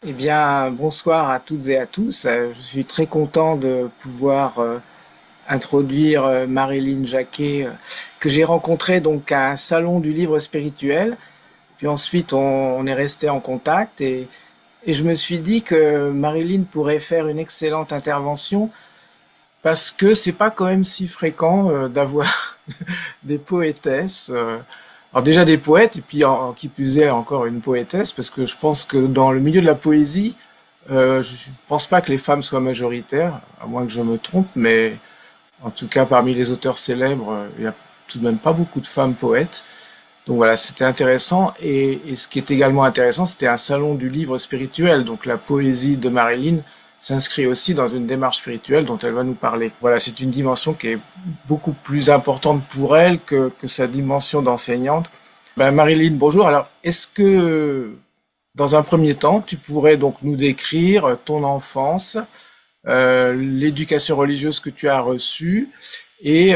Eh bien, bonsoir à toutes et à tous. Je suis très content de pouvoir introduire Marilyn Jacquet, que j'ai rencontrée donc à un salon du livre spirituel. Puis ensuite, on est resté en contact et je me suis dit que Marilyn pourrait faire une excellente intervention parce que c'est pas quand même si fréquent d'avoir des poétesses. Alors déjà des poètes et puis qui plus est encore une poétesse parce que je pense que dans le milieu de la poésie, je ne pense pas que les femmes soient majoritaires, à moins que je me trompe, mais en tout cas parmi les auteurs célèbres, il n'y a tout de même pas beaucoup de femmes poètes. Donc voilà, c'était intéressant. Et ce qui est également intéressant, c'était un salon du livre spirituel. Donc la poésie de Marilyn s'inscrit aussi dans une démarche spirituelle dont elle va nous parler. Voilà, c'est une dimension qui est beaucoup plus importante pour elle que sa dimension d'enseignante. Ben, Marilyn, bonjour. Alors, est-ce que, dans un premier temps, tu pourrais donc nous décrire ton enfance, l'éducation religieuse que tu as reçue et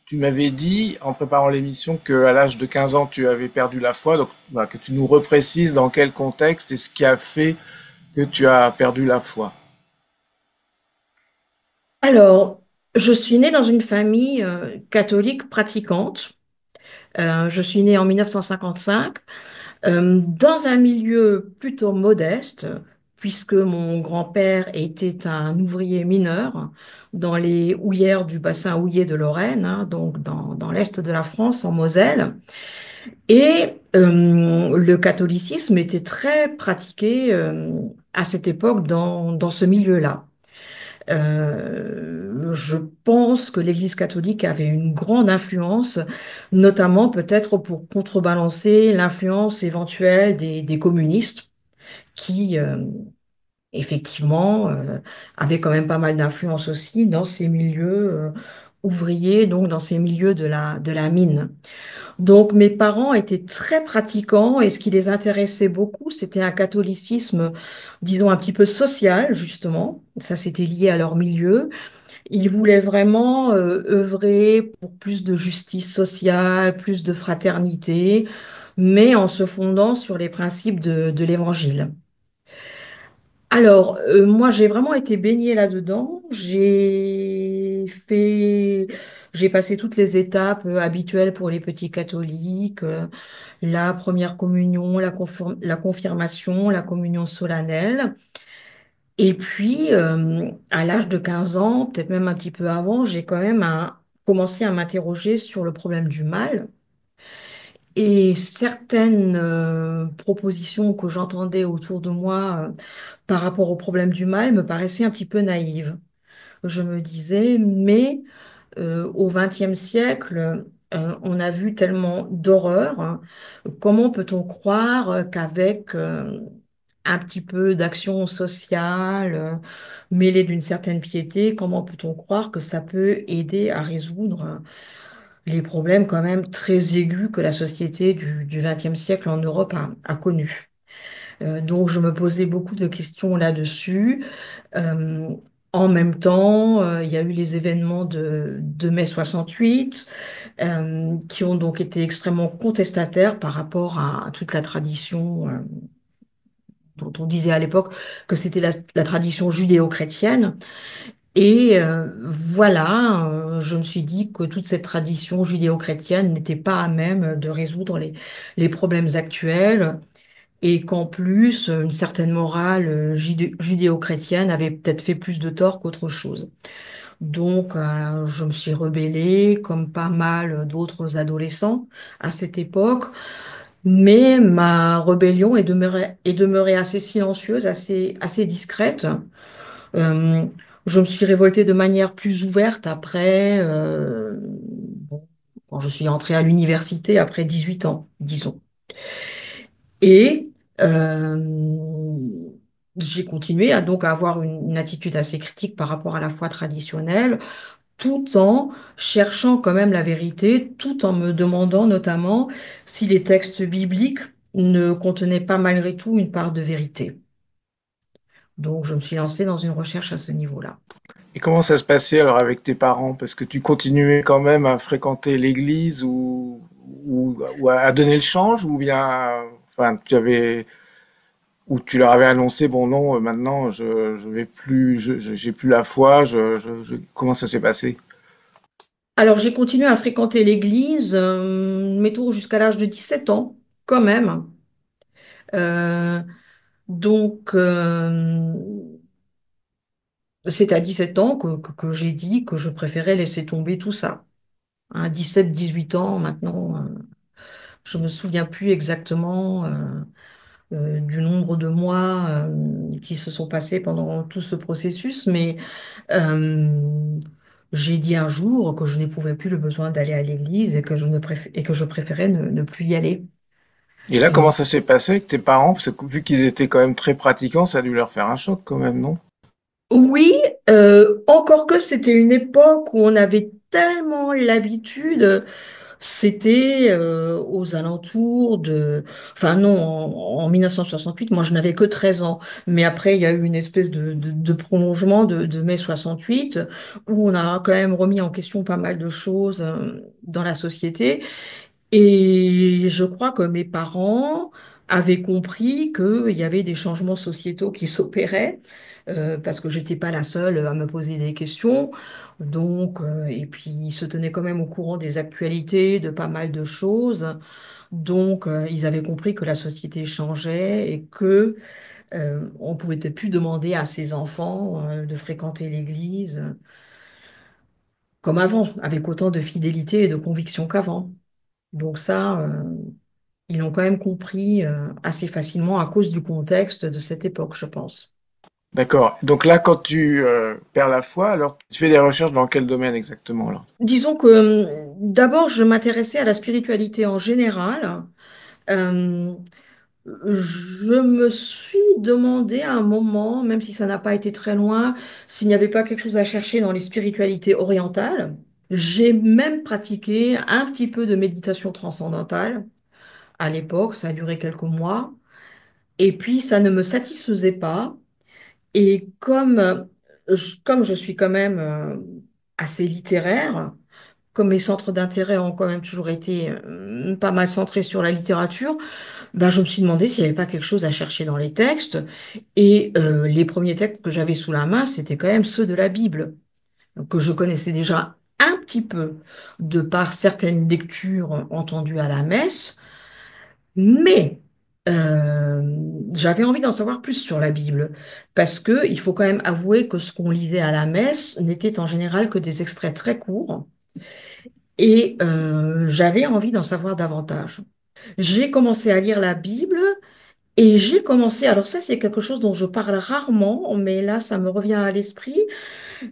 tu m'avais dit en préparant l'émission qu'à l'âge de 15 ans tu avais perdu la foi, donc voilà, que tu nous reprécises dans quel contexte et ce qui a fait que tu as perdu la foi. Alors, je suis née dans une famille catholique pratiquante. Je suis née en 1955 dans un milieu plutôt modeste, puisque mon grand-père était un ouvrier mineur dans les houillères du bassin houiller de Lorraine, hein, donc dans l'est de la France, en Moselle. Et le catholicisme était très pratiqué à cette époque dans ce milieu-là. Je pense que l'Église catholique avait une grande influence, notamment peut-être pour contrebalancer l'influence éventuelle des communistes qui, effectivement, avaient quand même pas mal d'influence aussi dans ces milieux ouvriers, donc dans ces milieux de la mine. Donc mes parents étaient très pratiquants et ce qui les intéressait beaucoup, c'était un catholicisme, disons, un petit peu social, justement. Ça, c'était lié à leur milieu. Il voulait vraiment œuvrer pour plus de justice sociale, plus de fraternité, mais en se fondant sur les principes de l'Évangile. Alors, moi, j'ai vraiment été baignée là-dedans. J'ai passé toutes les étapes habituelles pour les petits catholiques, la première communion, la confirmation, la communion solennelle. Et puis, à l'âge de 15 ans, peut-être même un petit peu avant, j'ai quand même commencé à m'interroger sur le problème du mal. Et certaines propositions que j'entendais autour de moi par rapport au problème du mal me paraissaient un petit peu naïves. Je me disais, mais au XXe siècle, on a vu tellement d'horreurs, hein. Comment peut-on croire qu'avec un petit peu d'action sociale, mêlée d'une certaine piété, comment peut-on croire que ça peut aider à résoudre les problèmes quand même très aigus que la société du XXe siècle en Europe a connus? Donc je me posais beaucoup de questions là-dessus. Euh, En même temps, il y a eu les événements de mai 68, qui ont donc été extrêmement contestataires par rapport à toute la tradition, dont on disait à l'époque que c'était la tradition judéo-chrétienne. Et voilà, je me suis dit que toute cette tradition judéo-chrétienne n'était pas à même de résoudre les problèmes actuels et qu'en plus, une certaine morale judéo-chrétienne avait peut-être fait plus de tort qu'autre chose. Donc, je me suis rebellée, comme pas mal d'autres adolescents à cette époque, mais ma rébellion est demeurée assez silencieuse, assez discrète. Euh, je me suis révoltée de manière plus ouverte après, bon, quand je suis entrée à l'université après 18 ans, disons. Et j'ai continué donc à avoir une attitude assez critique par rapport à la foi traditionnelle, tout en cherchant quand même la vérité, tout en me demandant notamment si les textes bibliques ne contenaient pas malgré tout une part de vérité. Donc je me suis lancée dans une recherche à ce niveau-là. Et comment ça se passait alors avec tes parents? Parce que tu continuais quand même à fréquenter l'église ou à donner le change ou bien, enfin, tu avais Ou tu leur avais annoncé, bon non, maintenant je vais plus, j'ai plus la foi, comment ça s'est passé? Alors, j'ai continué à fréquenter l'église, mettons jusqu'à l'âge de 17 ans, quand même. Euh, donc, c'est à 17 ans que j'ai dit que je préférais laisser tomber tout ça. À 17, 18 ans, maintenant, je me souviens plus exactement du nombre de mois qui se sont passés pendant tout ce processus, mais euh, j'ai dit un jour que je n'éprouvais plus le besoin d'aller à l'église et que et que je préférais ne plus y aller. Et là, comment Et ça s'est passé avec tes parents? Parce que vu qu'ils étaient quand même très pratiquants, ça a dû leur faire un choc quand même, non? oui, encore que c'était une époque où on avait tellement l'habitude. C'était aux alentours de... Enfin non, en 1968, moi je n'avais que 13 ans. Mais après, il y a eu une espèce de prolongement de mai 68 où on a quand même remis en question pas mal de choses dans la société. Et je crois que mes parents avaient compris qu'il y avait des changements sociétaux qui s'opéraient, parce que j'étais pas la seule à me poser des questions. Donc, et puis ils se tenaient quand même au courant des actualités, de pas mal de choses. Donc, ils avaient compris que la société changeait et que on pouvait peut-être plus demander à ses enfants de fréquenter l'église comme avant, avec autant de fidélité et de conviction qu'avant. Donc ça, ils l'ont quand même compris assez facilement à cause du contexte de cette époque, je pense. D'accord. Donc là, quand tu perds la foi, alors tu fais des recherches dans quel domaine exactement là? Disons que d'abord, je m'intéressais à la spiritualité en général. Euh, je me suis demandé à un moment, même si ça n'a pas été très loin, s'il n'y avait pas quelque chose à chercher dans les spiritualités orientales. J'ai même pratiqué un petit peu de méditation transcendantale à l'époque, ça a duré quelques mois. Et puis, ça ne me satisfaisait pas. Et comme je suis quand même assez littéraire, comme mes centres d'intérêt ont quand même toujours été pas mal centrés sur la littérature, ben je me suis demandé s'il n'y avait pas quelque chose à chercher dans les textes. Et les premiers textes que j'avais sous la main, c'était quand même ceux de la Bible, donc, que je connaissais déjà un petit peu de par certaines lectures entendues à la messe. Mais euh, j'avais envie d'en savoir plus sur la Bible, parce que il faut quand même avouer que ce qu'on lisait à la messe n'était en général que des extraits très courts, et j'avais envie d'en savoir davantage. J'ai commencé à lire la Bible et j'ai commencé, alors ça c'est quelque chose dont je parle rarement, mais là ça me revient à l'esprit.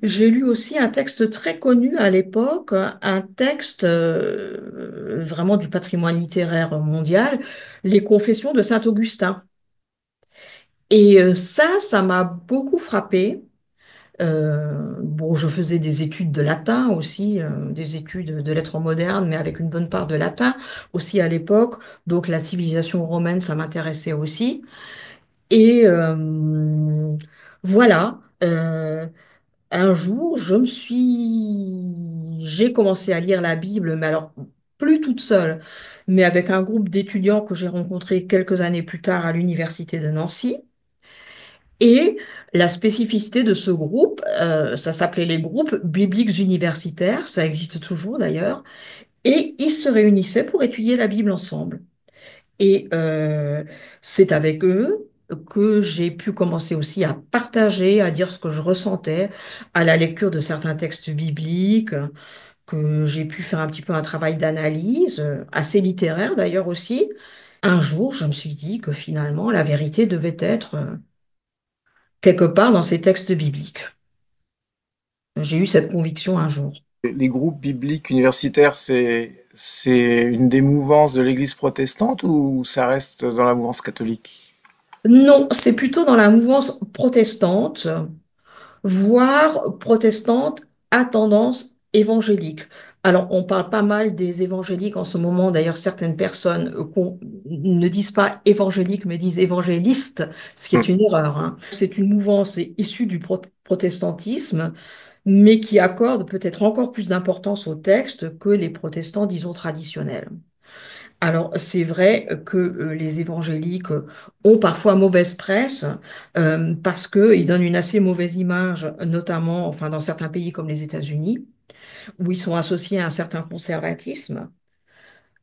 J'ai lu aussi un texte très connu à l'époque, un texte vraiment du patrimoine littéraire mondial, Les Confessions de Saint-Augustin. Et ça m'a beaucoup frappé. Bon, je faisais des études de latin aussi, des études de lettres modernes, mais avec une bonne part de latin aussi à l'époque. Donc la civilisation romaine, ça m'intéressait aussi. Et voilà. Un jour, j'ai commencé à lire la Bible, mais alors plus toute seule, mais avec un groupe d'étudiants que j'ai rencontré quelques années plus tard à l'université de Nancy. Et la spécificité de ce groupe, ça s'appelait les groupes bibliques universitaires, ça existe toujours d'ailleurs, et ils se réunissaient pour étudier la Bible ensemble. Et c'est avec eux que j'ai pu commencer aussi à partager, à dire ce que je ressentais à la lecture de certains textes bibliques, que j'ai pu faire un petit peu un travail d'analyse, assez littéraire d'ailleurs aussi. Un jour, je me suis dit que finalement, la vérité devait être quelque part dans ces textes bibliques. J'ai eu cette conviction un jour. Les groupes bibliques universitaires, c'est une des mouvances de l'Église protestante ou ça reste dans la mouvance catholique? Non, c'est plutôt dans la mouvance protestante, voire protestante à tendance évangélique. Alors, on parle pas mal des évangéliques en ce moment. D'ailleurs, certaines personnes ne disent pas évangélique, mais disent évangéliste, ce qui Hmm. est une erreur, hein. C'est une mouvance issue du protestantisme, mais qui accorde peut-être encore plus d'importance au texte que les protestants, disons, traditionnels. Alors, c'est vrai que les évangéliques ont parfois mauvaise presse parce qu'ils donnent une assez mauvaise image, notamment enfin, dans certains pays comme les États-Unis, où ils sont associés à un certain conservatisme.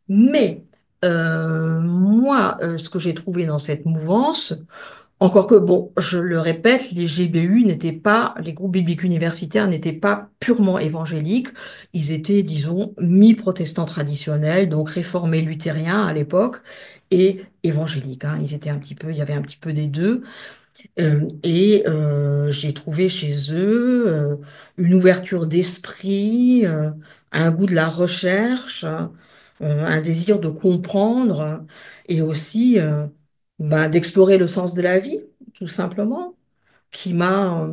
Mais moi, ce que j'ai trouvé dans cette mouvance, encore que, bon, je le répète, les GBU n'étaient pas, les groupes bibliques universitaires n'étaient pas purement évangéliques. Ils étaient, disons, mi-protestants traditionnels, donc réformés luthériens à l'époque, et évangéliques, hein. Ils étaient un petit peu, il y avait un petit peu des deux. J'ai trouvé chez eux une ouverture d'esprit, un goût de la recherche, un désir de comprendre et aussi ben, d'explorer le sens de la vie, tout simplement, qui m'a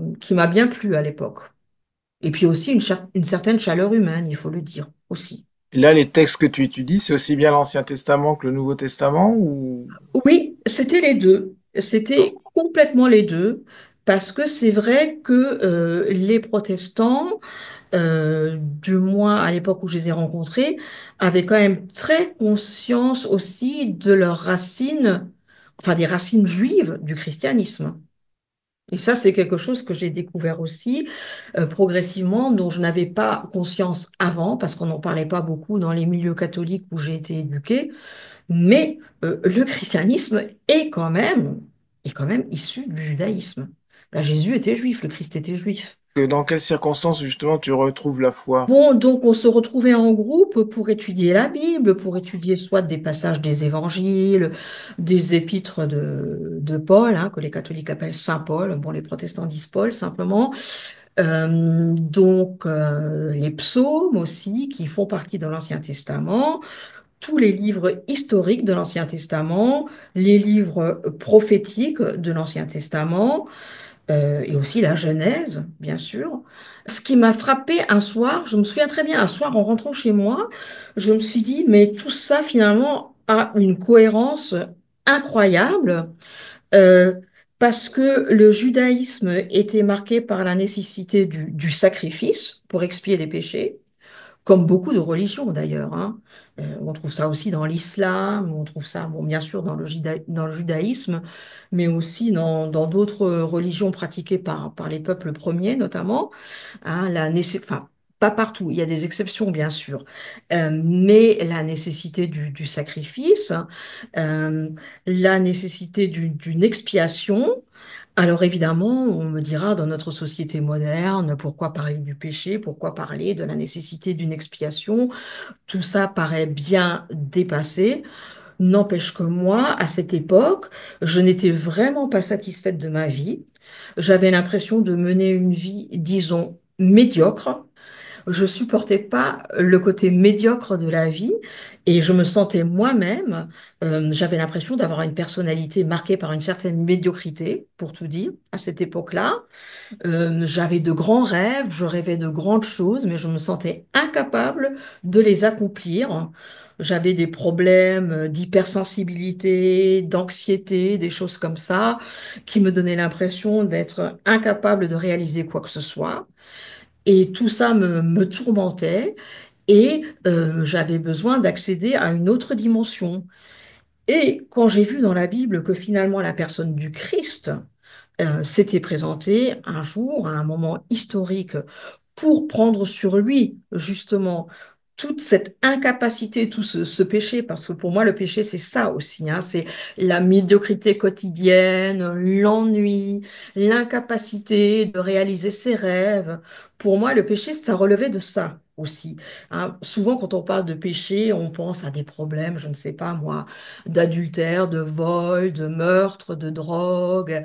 bien plu à l'époque. Et puis aussi une certaine chaleur humaine, il faut le dire aussi. Et là, les textes que tu étudies, c'est aussi bien l'Ancien Testament que le Nouveau Testament ou... Oui, c'était les deux. C'était complètement les deux, parce que c'est vrai que les protestants, du moins à l'époque où je les ai rencontrés, avaient quand même très conscience aussi de leurs racines, enfin des racines juives du christianisme. Et ça, c'est quelque chose que j'ai découvert aussi progressivement, dont je n'avais pas conscience avant, parce qu'on n'en parlait pas beaucoup dans les milieux catholiques où j'ai été éduquée. Mais le christianisme est quand même issu du judaïsme. Là, Jésus était juif, le Christ était juif. Dans quelles circonstances, justement, tu retrouves la foi? Bon, donc on se retrouvait en groupe pour étudier la Bible, pour étudier soit des passages des évangiles, des épîtres de Paul, hein, que les catholiques appellent Saint Paul, bon, les protestants disent Paul simplement. Les psaumes aussi, qui font partie de l'Ancien Testament, tous les livres historiques de l'Ancien Testament, les livres prophétiques de l'Ancien Testament, et aussi la Genèse, bien sûr. Ce qui m'a frappé un soir, je me souviens très bien, un soir en rentrant chez moi, je me suis dit, mais tout ça finalement a une cohérence incroyable, euh, parce que le judaïsme était marqué par la nécessité du sacrifice pour expier les péchés comme beaucoup de religions d'ailleurs, hein. On trouve ça aussi dans l'islam, on trouve ça, bon, bien sûr, dans le judaïsme, mais aussi dans d'autres religions pratiquées par les peuples premiers, notamment. Hein, enfin, pas partout, il y a des exceptions, bien sûr. Mais la nécessité du sacrifice, euh, la nécessité d'une expiation. Alors évidemment, on me dira, dans notre société moderne, pourquoi parler du péché, pourquoi parler de la nécessité d'une expiation? Tout ça paraît bien dépassé. N'empêche que moi, à cette époque, je n'étais vraiment pas satisfaite de ma vie. J'avais l'impression de mener une vie, disons, médiocre. Je supportais pas le côté médiocre de la vie et je me sentais moi-même, j'avais l'impression d'avoir une personnalité marquée par une certaine médiocrité, pour tout dire, à cette époque-là. J'avais de grands rêves, je rêvais de grandes choses, mais je me sentais incapable de les accomplir. J'avais des problèmes d'hypersensibilité, d'anxiété, des choses comme ça, qui me donnaient l'impression d'être incapable de réaliser quoi que ce soit. Et tout ça me tourmentait et j'avais besoin d'accéder à une autre dimension. Et quand j'ai vu dans la Bible que finalement la personne du Christ s'était présentée un jour, à un moment historique, pour prendre sur lui justement toute cette incapacité, tout ce péché, parce que pour moi le péché c'est ça aussi, hein, c'est la médiocrité quotidienne, l'ennui, l'incapacité de réaliser ses rêves. Pour moi le péché ça relevait de ça aussi, hein. Souvent quand on parle de péché, on pense à des problèmes, je ne sais pas moi, d'adultère, de vol, de meurtre, de drogue,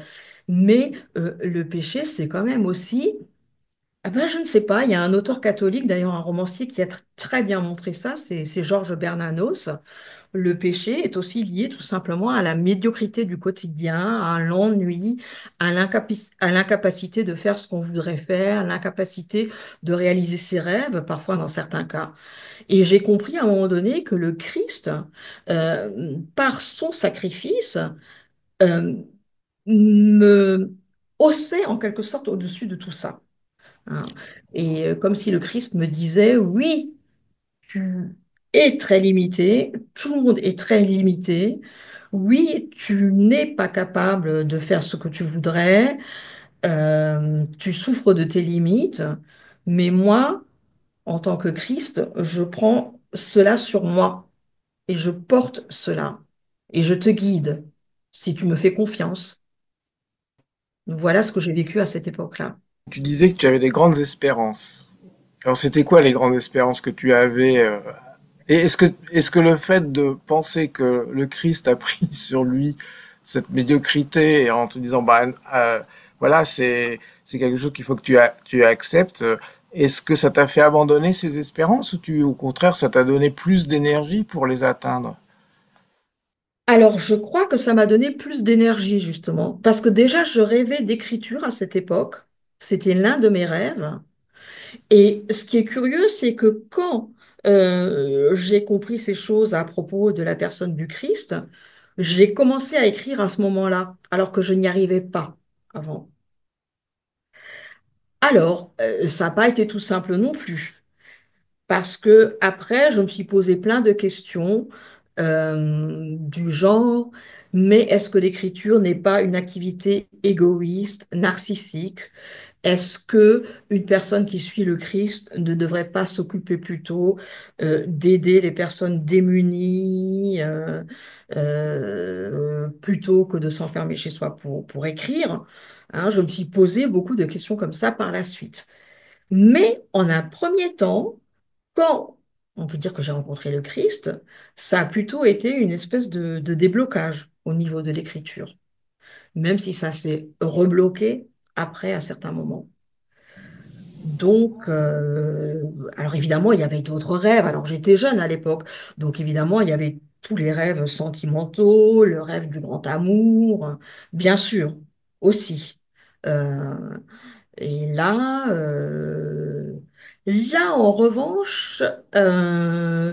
mais le péché c'est quand même aussi ah ben, je ne sais pas, il y a un auteur catholique, d'ailleurs un romancier qui a très bien montré ça, c'est Georges Bernanos. Le péché est aussi lié tout simplement à la médiocrité du quotidien, à l'ennui, à l'incapacité de faire ce qu'on voudrait faire, l'incapacité de réaliser ses rêves, parfois dans certains cas. Et j'ai compris à un moment donné que le Christ, par son sacrifice, euh, me haussait en quelque sorte au-dessus de tout ça, hein. Et comme si le Christ me disait, oui, est très limité, tout le monde est très limité. Oui, tu n'es pas capable de faire ce que tu voudrais, tu souffres de tes limites, mais moi, en tant que Christ, je prends cela sur moi et je porte cela et je te guide si tu me fais confiance. Voilà ce que j'ai vécu à cette époque-là. Tu disais que tu avais des grandes espérances. Alors, c'était quoi les grandes espérances que tu avais et est-ce que le fait de penser que le Christ a pris sur lui cette médiocrité en te disant, bah, voilà, c'est quelque chose qu'il faut que tu acceptes, est-ce que ça t'a fait abandonner ces espérances ou au contraire, ça t'a donné plus d'énergie pour les atteindre? Alors, je crois que ça m'a donné plus d'énergie, justement, parce que déjà, je rêvais d'écriture à cette époque. C'était l'un de mes rêves. Et ce qui est curieux, c'est que quand j'ai compris ces choses à propos de la personne du Christ, j'ai commencé à écrire à ce moment-là, alors que je n'y arrivais pas avant. Alors, ça n'a pas été tout simple non plus. Parce que après, je me suis posé plein de questions du genre, mais est-ce que l'écriture n'est pas une activité égoïste, narcissique? Est-ce que une personne qui suit le Christ ne devrait pas s'occuper plutôt d'aider les personnes démunies plutôt que de s'enfermer chez soi pour écrire? Hein, je me suis posé beaucoup de questions comme ça par la suite. Mais en un premier temps, quand on peut dire que j'ai rencontré le Christ, ça a plutôt été une espèce de déblocage au niveau de l'écriture, même si ça s'est rebloqué après à certains moments. Donc, alors évidemment, il y avait d'autres rêves. Alors j'étais jeune à l'époque, donc évidemment, il y avait tous les rêves sentimentaux, le rêve du grand amour, bien sûr, aussi. Euh, et là, en revanche, euh,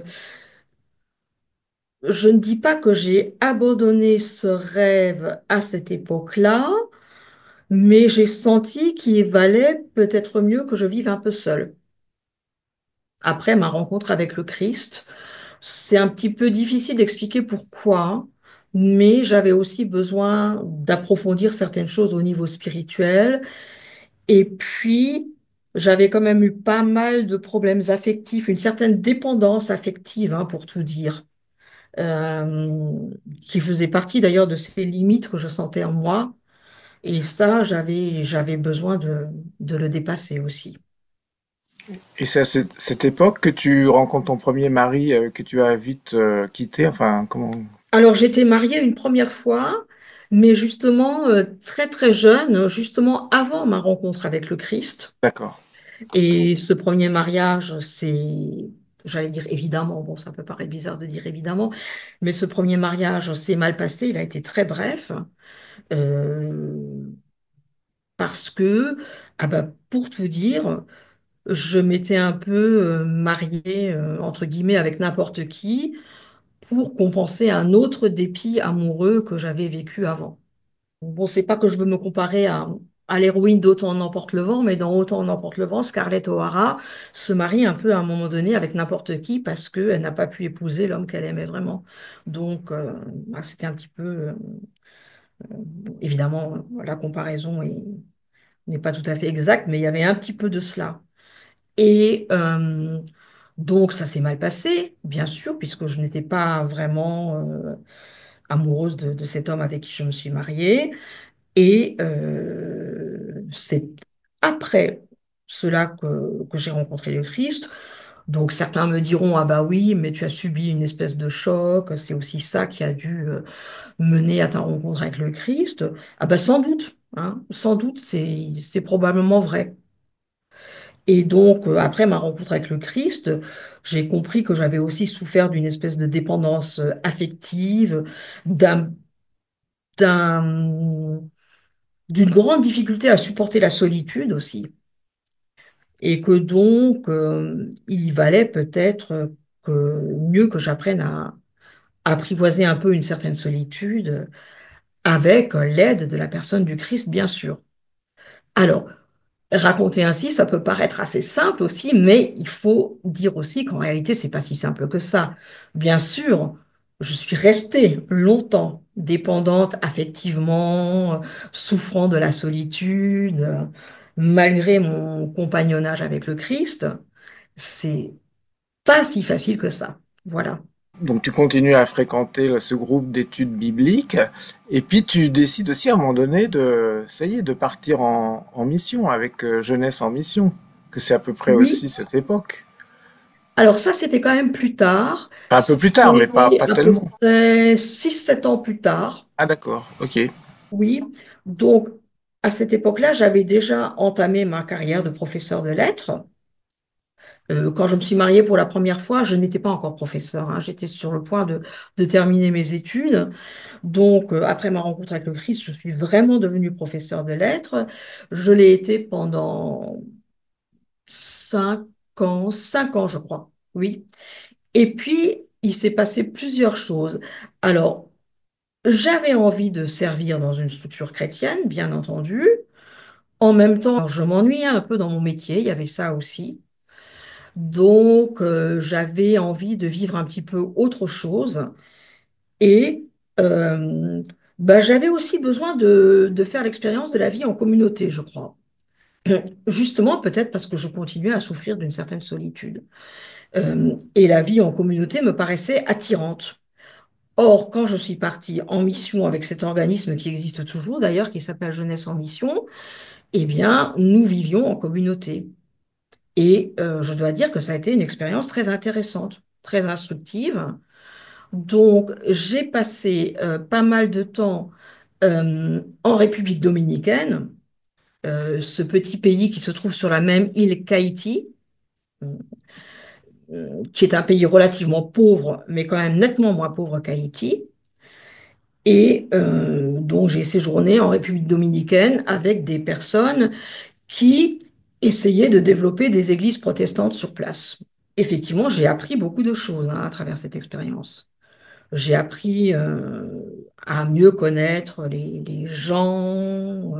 je ne dis pas que j'ai abandonné ce rêve à cette époque-là, mais j'ai senti qu'il valait peut-être mieux que je vive un peu seule. Après ma rencontre avec le Christ, c'est un petit peu difficile d'expliquer pourquoi, mais j'avais aussi besoin d'approfondir certaines choses au niveau spirituel. Et puis, j'avais quand même eu pas mal de problèmes affectifs, une certaine dépendance affective, hein, pour tout dire, qui faisait partie d'ailleurs de ces limites que je sentais en moi. Et ça, j'avais besoin de le dépasser aussi. Et c'est à cette époque que tu rencontres ton premier mari que tu as vite quitté, enfin, comment? Alors, j'étais mariée une première fois, mais justement, très très jeune, justement avant ma rencontre avec le Christ. D'accord. Et ce premier mariage, j'allais dire évidemment, bon, ça peut paraître bizarre de dire évidemment, mais ce premier mariage s'est mal passé, il a été très bref, euh, parce que, ah bah, pour tout dire, je m'étais un peu mariée, entre guillemets, avec n'importe qui, pour compenser un autre dépit amoureux que j'avais vécu avant. Bon, c'est pas que je veux me comparer à l'héroïne d'Autant en emporte le vent, mais dans Autant en emporte le vent, Scarlett O'Hara se marie un peu à un moment donné avec n'importe qui parce qu'elle n'a pas pu épouser l'homme qu'elle aimait vraiment. Donc, c'était un petit peu, évidemment, la comparaison n'est pas tout à fait exacte, mais il y avait un petit peu de cela. Et donc, ça s'est mal passé, bien sûr, puisque je n'étais pas vraiment amoureuse de cet homme avec qui je me suis mariée. Et c'est après cela que j'ai rencontré le Christ. Donc certains me diront, ah bah oui, mais tu as subi une espèce de choc, c'est aussi ça qui a dû mener à ta rencontre avec le Christ. Ah bah sans doute, hein, sans doute, c'est probablement vrai. Et donc après ma rencontre avec le Christ, j'ai compris que j'avais aussi souffert d'une espèce de dépendance affective, d'un d'un d'une grande difficulté à supporter la solitude aussi, et que donc il valait peut-être que mieux que j'apprenne à apprivoiser un peu une certaine solitude avec l'aide de la personne du Christ, bien sûr. Alors, Raconter ainsi, ça peut paraître assez simple aussi, mais il faut dire aussi qu'en réalité, c'est pas si simple que ça. Bien sûr, je suis restée longtemps dépendante affectivement, souffrant de la solitude, malgré mon compagnonnage avec le Christ. C'est pas si facile que ça. Voilà. Donc tu continues à fréquenter ce groupe d'études bibliques et puis tu décides aussi à un moment donné de, ça y est, de partir en mission avec Jeunesse en mission, que c'est à peu près Oui. aussi cette époque. Alors ça, c'était quand même plus tard. Enfin, un peu plus tard, mais C'est pas à peu tellement. près 6, 7 ans plus tard. Ah d'accord, ok. Oui, donc à cette époque-là, j'avais déjà entamé ma carrière de professeur de lettres. Quand je me suis mariée pour la première fois, je n'étais pas encore professeur, hein. J'étais sur le point de terminer mes études. Donc, après ma rencontre avec le Christ, je suis vraiment devenue professeur de lettres. Je l'ai été pendant 5 ans, 5 ans, je crois. Oui. Et puis, il s'est passé plusieurs choses. Alors, j'avais envie de servir dans une structure chrétienne, bien entendu. En même temps, je m'ennuyais un peu dans mon métier, il y avait ça aussi. Donc, j'avais envie de vivre un petit peu autre chose. Et euh, j'avais aussi besoin de faire l'expérience de la vie en communauté, je crois. Justement, peut-être parce que je continuais à souffrir d'une certaine solitude. Et la vie en communauté me paraissait attirante. Or, quand je suis partie en mission avec cet organisme qui existe toujours d'ailleurs, qui s'appelle Jeunesse en mission, eh bien, nous vivions en communauté. Et je dois dire que ça a été une expérience très intéressante, très instructive. Donc, j'ai passé pas mal de temps en République dominicaine, ce petit pays qui se trouve sur la même île qu'Haïti, qui est un pays relativement pauvre, mais quand même nettement moins pauvre qu'Haïti. Et donc, j'ai séjourné en République dominicaine avec des personnes qui essayaient de développer des églises protestantes sur place. Effectivement, j'ai appris beaucoup de choses hein, à travers cette expérience. J'ai appris à mieux connaître les gens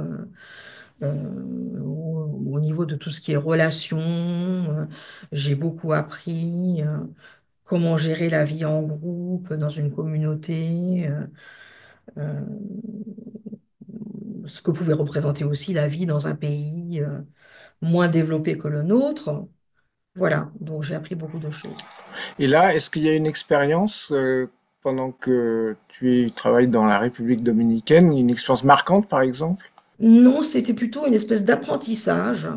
au niveau de tout ce qui est relations. J'ai beaucoup appris comment gérer la vie en groupe dans une communauté, euh, ce que pouvait représenter aussi la vie dans un pays moins développé que le nôtre. Voilà, donc j'ai appris beaucoup de choses. Et là, est-ce qu'il y a une expérience pendant que tu travailles dans la République dominicaine, une expérience marquante par exemple? Non, c'était plutôt une espèce d'apprentissage.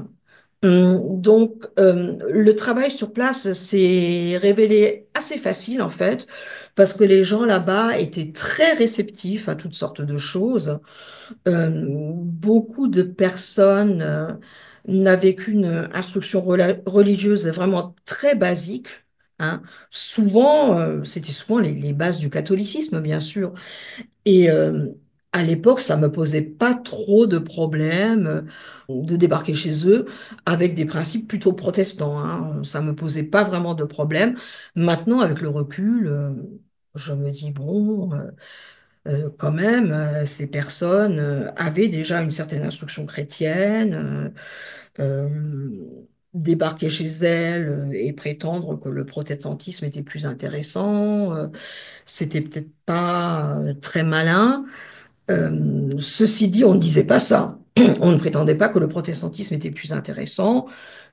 Donc, le travail sur place s'est révélé assez facile en fait, parce que les gens là-bas étaient très réceptifs à toutes sortes de choses. Beaucoup de personnes n'avaient qu'une instruction religieuse vraiment très basique. Hein. Souvent, c'était souvent les bases du catholicisme, bien sûr. Et à l'époque, ça me posait pas trop de problèmes de débarquer chez eux avec des principes plutôt protestants. Hein. Ça me posait pas vraiment de problème. Maintenant, avec le recul, je me dis, bon, quand même, ces personnes avaient déjà une certaine instruction chrétienne. Débarquer chez elles et prétendre que le protestantisme était plus intéressant, c'était peut-être pas très malin. Ceci dit, on ne disait pas ça. On ne prétendait pas que le protestantisme était plus intéressant,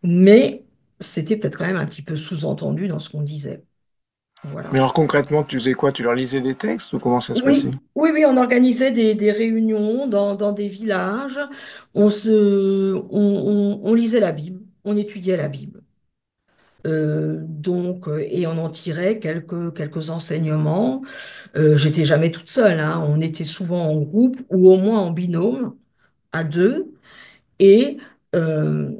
mais c'était peut-être quand même un petit peu sous-entendu dans ce qu'on disait. Mais Voilà. alors concrètement, tu faisais quoi? Tu leur lisais des textes ou comment ça se passait? Oui, oui, oui, on organisait des réunions dans des villages. On lisait la Bible, on étudiait la Bible. Donc, et on en tirait quelques enseignements. J'étais jamais toute seule, hein. On était souvent en groupe ou au moins en binôme, à deux. Et euh,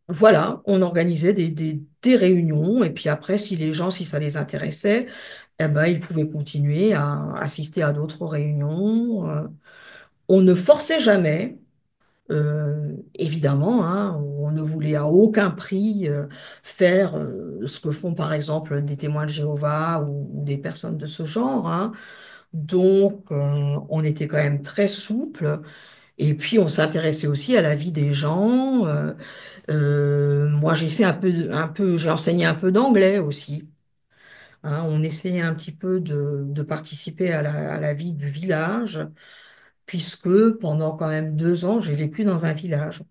voilà, on organisait des réunions. Et puis après, si les gens, si ça les intéressait, eh ben, ils pouvaient continuer à assister à d'autres réunions. On ne forçait jamais. Évidemment, hein, on ne voulait à aucun prix faire ce que font par exemple des témoins de Jéhovah ou des personnes de ce genre. Hein. Donc, on était quand même très souple Et puis, on s'intéressait aussi à la vie des gens. Moi, j'ai fait j'ai enseigné un peu d'anglais aussi. Hein. On essayait un petit peu de participer à la vie du village, puisque pendant quand même 2 ans, j'ai vécu dans un village.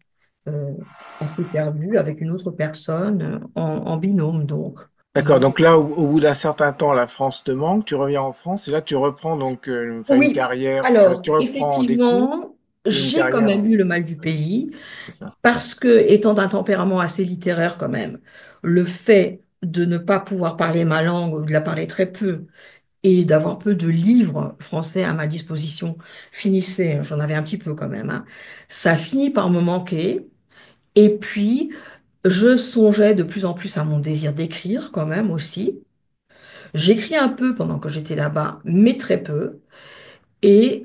Euh, on s'est perdu avec une autre personne en binôme, donc. D'accord, donc là, au bout d'un certain temps, la France te manque, tu reviens en France, et là, tu reprends donc enfin, une Oui, carrière, alors tu reprends des cours effectivement, et une j'ai quand carrière, même eu le mal du pays c'est ça. parce que, étant d'un tempérament assez littéraire quand même, le fait de ne pas pouvoir parler ma langue ou de la parler très peu et d'avoir peu de livres français à ma disposition finissait, j'en avais un petit peu quand même, hein, ça finit par me manquer. Et puis, je songeais de plus en plus à mon désir d'écrire quand même aussi. J'écris un peu pendant que j'étais là-bas, mais très peu. Et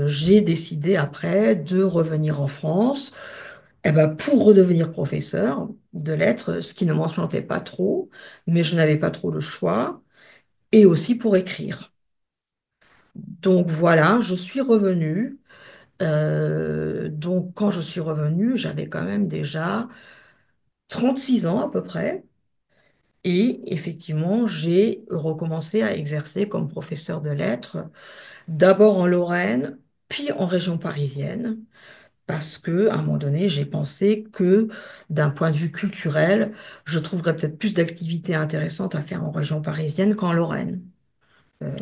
j'ai décidé après de revenir en France, eh ben, pour redevenir professeur de lettres, ce qui ne m'enchantait pas trop, mais je n'avais pas trop le choix, et aussi pour écrire. Donc voilà, je suis revenue. Donc quand je suis revenue, j'avais quand même déjà 36 ans à peu près. Et effectivement, j'ai recommencé à exercer comme professeur de lettres, d'abord en Lorraine, puis en région parisienne. Parce que, à un moment donné, j'ai pensé que, d'un point de vue culturel, je trouverais peut-être plus d'activités intéressantes à faire en région parisienne qu'en Lorraine. Euh,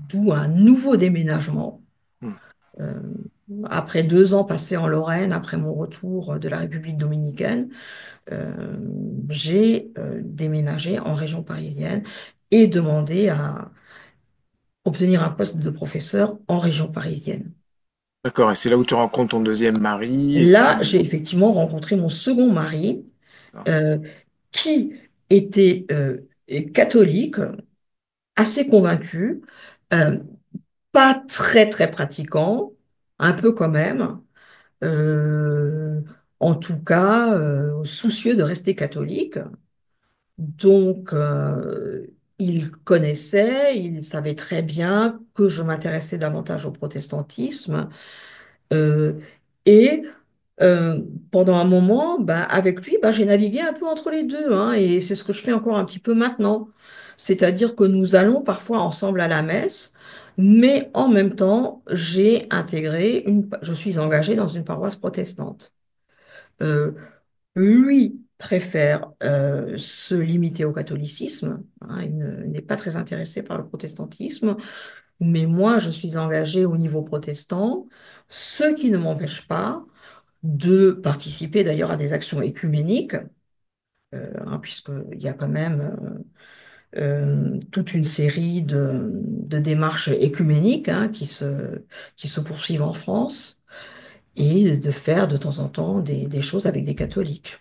D'où un nouveau déménagement. Hmm. Euh, Après 2 ans passés en Lorraine, après mon retour de la République dominicaine, euh, j'ai déménagé en région parisienne et demandé à obtenir un poste de professeur en région parisienne. D'accord, et c'est là où tu rencontres ton deuxième mari, et Là, puis, j'ai effectivement rencontré mon second mari, d'accord. euh, qui était catholique, assez convaincu, euh, pas très très pratiquant, un peu quand même, euh, en tout cas soucieux de rester catholique. Donc, il connaissait, il savait très bien que je m'intéressais davantage au protestantisme. euh, et Euh, Pendant un moment, bah, avec lui, bah, j'ai navigué un peu entre les deux, hein, et c'est ce que je fais encore un petit peu maintenant. C'est-à-dire que nous allons parfois ensemble à la messe, mais en même temps, je suis engagée dans une paroisse protestante. Euh, Lui préfère se limiter au catholicisme, hein, n'est pas très intéressé par le protestantisme, mais moi, je suis engagée au niveau protestant, ce qui ne m'empêche pas de participer d'ailleurs à des actions écuméniques, hein, puisqu'il y a quand même toute une série de démarches écuméniques hein, qui se poursuivent en France, et de faire de temps en temps des choses avec des catholiques.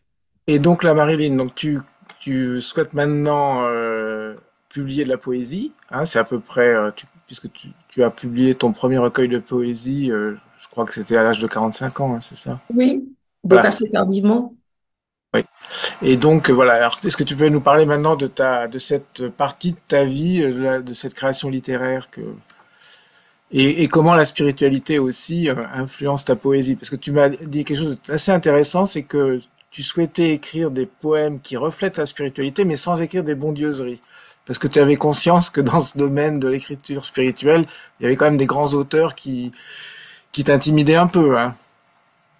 Et donc la Marilyn, donc tu souhaites maintenant publier de la poésie, hein, c'est à peu près, puisque tu as publié ton premier recueil de poésie, je crois que c'était à l'âge de 45 ans, hein, c'est ça? Oui, donc Voilà. assez tardivement. Oui. Et donc voilà, alors est-ce que tu peux nous parler maintenant de cette partie de ta vie, de cette création littéraire et comment la spiritualité aussi influence ta poésie? Parce que tu m'as dit quelque chose d'assez intéressant, c'est que tu souhaitais écrire des poèmes qui reflètent la spiritualité, mais sans écrire des bondieuseries. Parce que tu avais conscience que dans ce domaine de l'écriture spirituelle, il y avait quand même des grands auteurs qui t'intimidaient un peu, hein.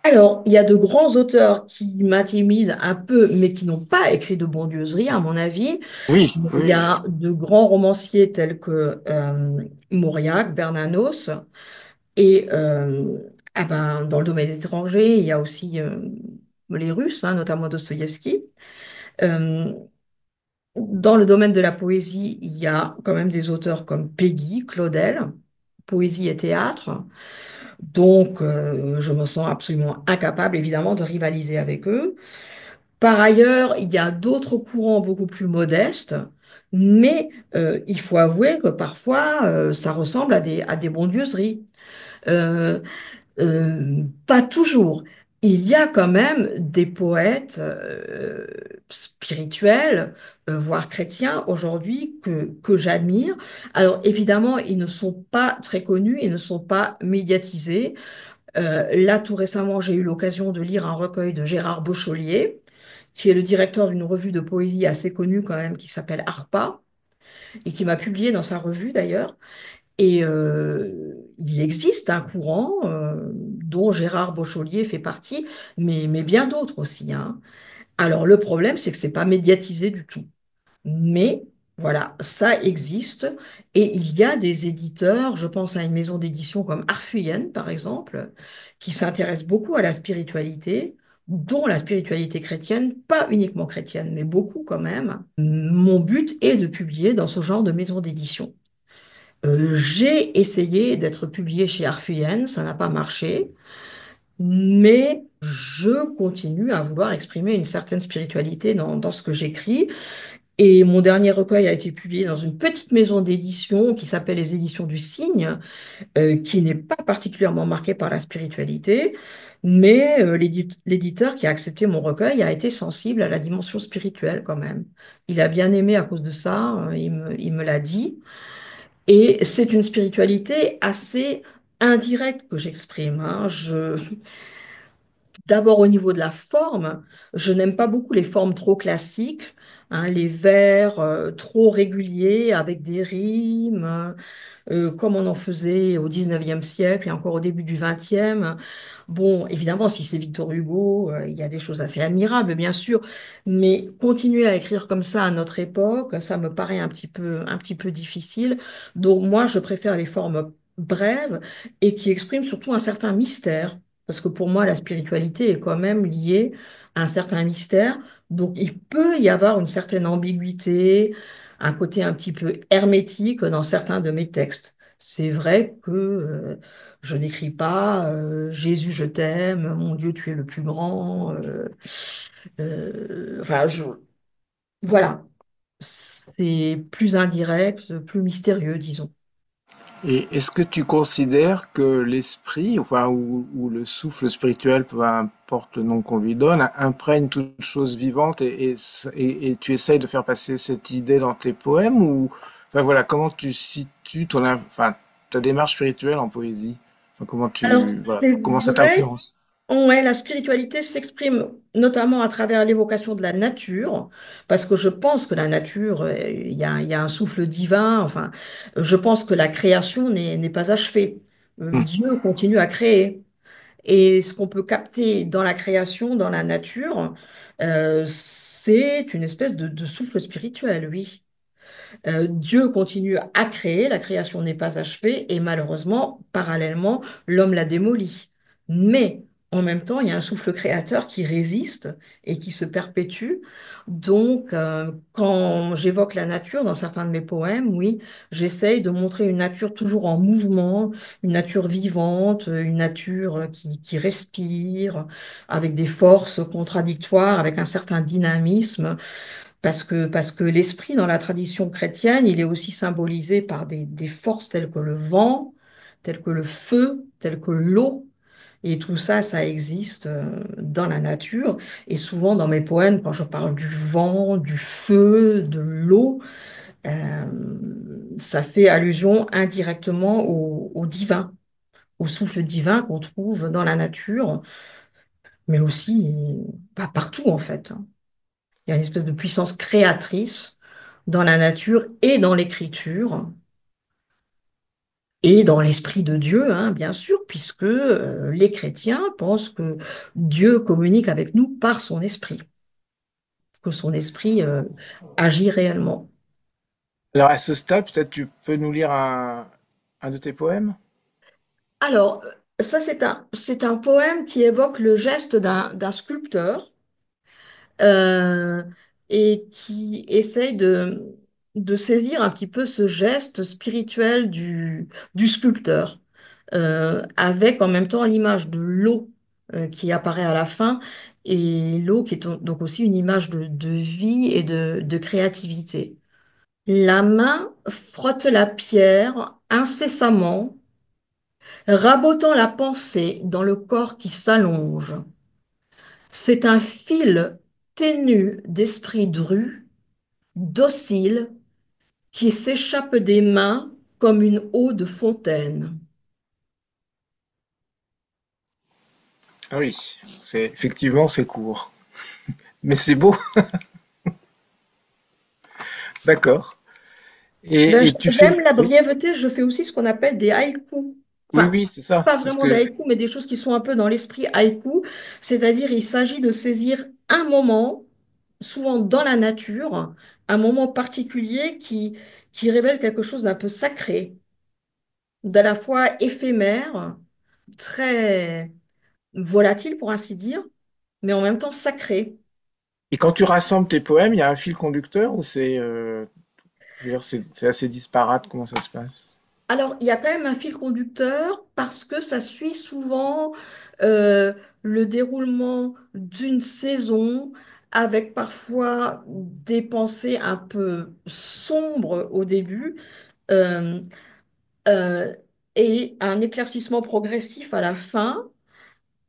Alors, il y a de grands auteurs qui m'intimident un peu, mais qui n'ont pas écrit de bondieuserie, à mon avis. Oui, Il y oui, a de grands romanciers tels que Mauriac, Bernanos, et ah ben, dans le domaine étranger, il y a aussi les Russes, hein, notamment Dostoïevski. Euh, Dans le domaine de la poésie, il y a quand même des auteurs comme Péguy, Claudel, poésie et théâtre. Donc, je me sens absolument incapable, évidemment, de rivaliser avec eux. Par ailleurs, il y a d'autres courants beaucoup plus modestes, mais il faut avouer que parfois, ça ressemble à des bondieuseries. Euh, Pas toujours. il y a quand même des poètes spirituels, voire chrétiens aujourd'hui que j'admire. Alors évidemment, ils ne sont pas très connus, ils ne sont pas médiatisés. Là, tout récemment, j'ai eu l'occasion de lire un recueil de Gérard Beauchollier, qui est le directeur d'une revue de poésie assez connue quand même, qui s'appelle Harpa, et qui m'a publié dans sa revue d'ailleurs. Et il existe un courant dont Gérard Beauchollier fait partie, mais bien d'autres aussi, hein. Alors le problème, c'est que c'est pas médiatisé du tout. Mais voilà, ça existe. Et il y a des éditeurs, je pense à une maison d'édition comme Arfuyen, par exemple, qui s'intéresse beaucoup à la spiritualité, dont la spiritualité chrétienne, pas uniquement chrétienne, mais beaucoup quand même. Mon but est de publier dans ce genre de maison d'édition. J'ai essayé d'être publié chez Arfuyen, ça n'a pas marché, mais je continue à vouloir exprimer une certaine spiritualité dans ce que j'écris. Et mon dernier recueil a été publié dans une petite maison d'édition qui s'appelle les Éditions du Cygne, qui n'est pas particulièrement marquée par la spiritualité, mais l'éditeur qui a accepté mon recueil a été sensible à la dimension spirituelle quand même. Il a bien aimé à cause de ça, il me l'a dit. Et c'est une spiritualité assez indirecte que j'exprime, hein. D'abord au niveau de la forme, je n'aime pas beaucoup les formes trop classiques, hein, les vers trop réguliers avec des rimes, comme on en faisait au 19e siècle et encore au début du 20e. Bon, évidemment, si c'est Victor Hugo, il y a des choses assez admirables, bien sûr, mais continuer à écrire comme ça à notre époque, ça me paraît un petit peu difficile. Donc moi, je préfère les formes brèves et qui expriment surtout un certain mystère, parce que pour moi, la spiritualité est quand même liée à un certain mystère. Donc il peut y avoir une certaine ambiguïté, un côté un petit peu hermétique dans certains de mes textes. C'est vrai que je n'écris pas Jésus, je t'aime, mon Dieu, tu es le plus grand. Enfin, voilà, c'est plus indirect, plus mystérieux, disons. Et est-ce que tu considères que l'esprit, enfin, ou le souffle spirituel, peu importe le nom qu'on lui donne, imprègne toute chose vivante et tu essayes de faire passer cette idée dans tes poèmes ou, enfin voilà, comment tu situes enfin, ta démarche spirituelle en poésie? Enfin, Alors, voilà, c'est comment ça vrai. t'influence? Ouais, la spiritualité s'exprime notamment à travers l'évocation de la nature, parce que je pense que la nature, il y a un souffle divin, enfin, je pense que la création n'est pas achevée. Dieu continue à créer. Et ce qu'on peut capter dans la création, dans la nature, c'est une espèce de souffle spirituel, oui. Dieu continue à créer, la création n'est pas achevée et malheureusement, parallèlement, l'homme l'a démolie. Mais en même temps, il y a un souffle créateur qui résiste et qui se perpétue. Donc, quand j'évoque la nature dans certains de mes poèmes, oui, j'essaye de montrer une nature toujours en mouvement, une nature vivante, une nature qui respire, avec des forces contradictoires, avec un certain dynamisme. Parce que l'esprit, dans la tradition chrétienne, il est aussi symbolisé par des forces telles que le vent, telles que le feu, telles que l'eau. Et tout ça, ça existe dans la nature. Et souvent, dans mes poèmes, quand je parle du vent, du feu, de l'eau, euh, ça fait allusion indirectement au divin, au souffle divin qu'on trouve dans la nature, mais aussi partout, en fait, hein. Il y a une espèce de puissance créatrice dans la nature et dans l'écriture et dans l'esprit de Dieu, hein, bien sûr, puisque les chrétiens pensent que Dieu communique avec nous par son esprit, que son esprit agit réellement. Alors à ce stade, peut-être tu peux nous lire un de tes poèmes? Alors, ça, c'est un poème qui évoque le geste d'un sculpteur euh, et qui essaye de saisir un petit peu ce geste spirituel du sculpteur, avec en même temps l'image de l'eau qui apparaît à la fin, et l'eau qui est donc aussi une image de vie et de créativité. La main frotte la pierre incessamment, rabotant la pensée dans le corps qui s'allonge. C'est un fil ténu d'esprit dru, docile, qui s'échappe des mains comme une eau de fontaine. Ah oui, c'est effectivement c'est court, mais c'est beau, d'accord. Ben, Et tu j'aime fais, la oui, brièveté, je fais aussi ce qu'on appelle des haïkus. oui, Enfin, oui, c'est ça, pas c'est ce vraiment des que. haïkus, mais des choses qui sont un peu dans l'esprit haïku, c'est-à-dire il s'agit de saisir un moment, souvent dans la nature, un moment particulier qui révèle quelque chose d'un peu sacré, d'à la fois éphémère, très volatile pour ainsi dire, mais en même temps sacré. Et quand tu rassembles tes poèmes, il y a un fil conducteur ou c'est, je veux dire, c'est assez disparate, comment ça se passe? Alors, il y a quand même un fil conducteur parce que ça suit souvent euh, le déroulement d'une saison avec parfois des pensées un peu sombres au début euh, euh, et un éclaircissement progressif à la fin.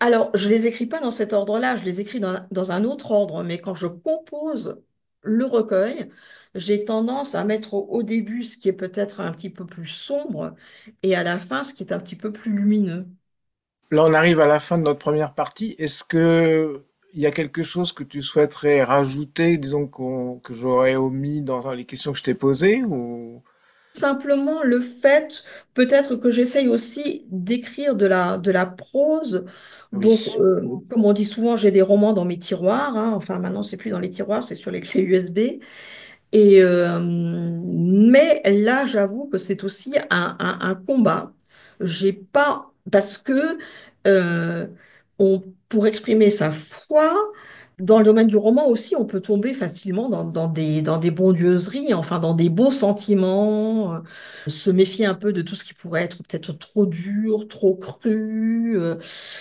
Alors, je les écris pas dans cet ordre-là, je les écris dans un autre ordre, mais quand je compose le recueil, j'ai tendance à mettre au début ce qui est peut-être un petit peu plus sombre et à la fin ce qui est un petit peu plus lumineux. Là, on arrive à la fin de notre première partie. Est-ce que il y a quelque chose que tu souhaiterais rajouter, disons que j'aurais omis dans les questions que je t'ai posées ou Simplement le fait, peut-être que j'essaye aussi d'écrire de la prose. Donc, oui. comme on dit souvent, j'ai des romans dans mes tiroirs, hein. Enfin, maintenant, c'est plus dans les tiroirs, c'est sur les clés USB. Mais là, j'avoue que c'est aussi un combat. J'ai pas, parce que euh, pour exprimer sa foi, dans le domaine du roman aussi, on peut tomber facilement dans des bondieuseries, enfin dans des beaux sentiments, se méfier un peu de tout ce qui pourrait être peut-être trop dur, trop cru.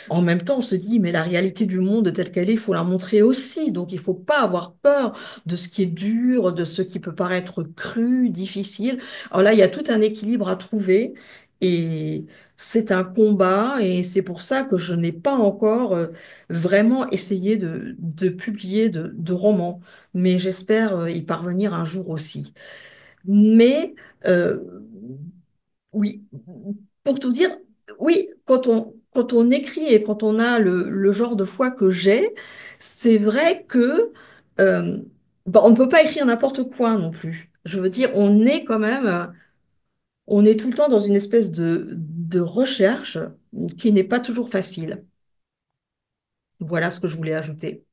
En même temps, on se dit, mais la réalité du monde telle qu'elle est, il faut la montrer aussi. Donc, il faut pas avoir peur de ce qui est dur, de ce qui peut paraître cru, difficile. Alors là, il y a tout un équilibre à trouver et c'est un combat et c'est pour ça que je n'ai pas encore vraiment essayé de publier de romans, mais j'espère y parvenir un jour aussi. Mais euh, oui, pour tout dire, oui, quand on écrit et quand on a le genre de foi que j'ai, c'est vrai que on ne peut pas écrire n'importe quoi non plus. Je veux dire, on est quand même, on est tout le temps dans une espèce de recherche qui n'est pas toujours facile. Voilà ce que je voulais ajouter.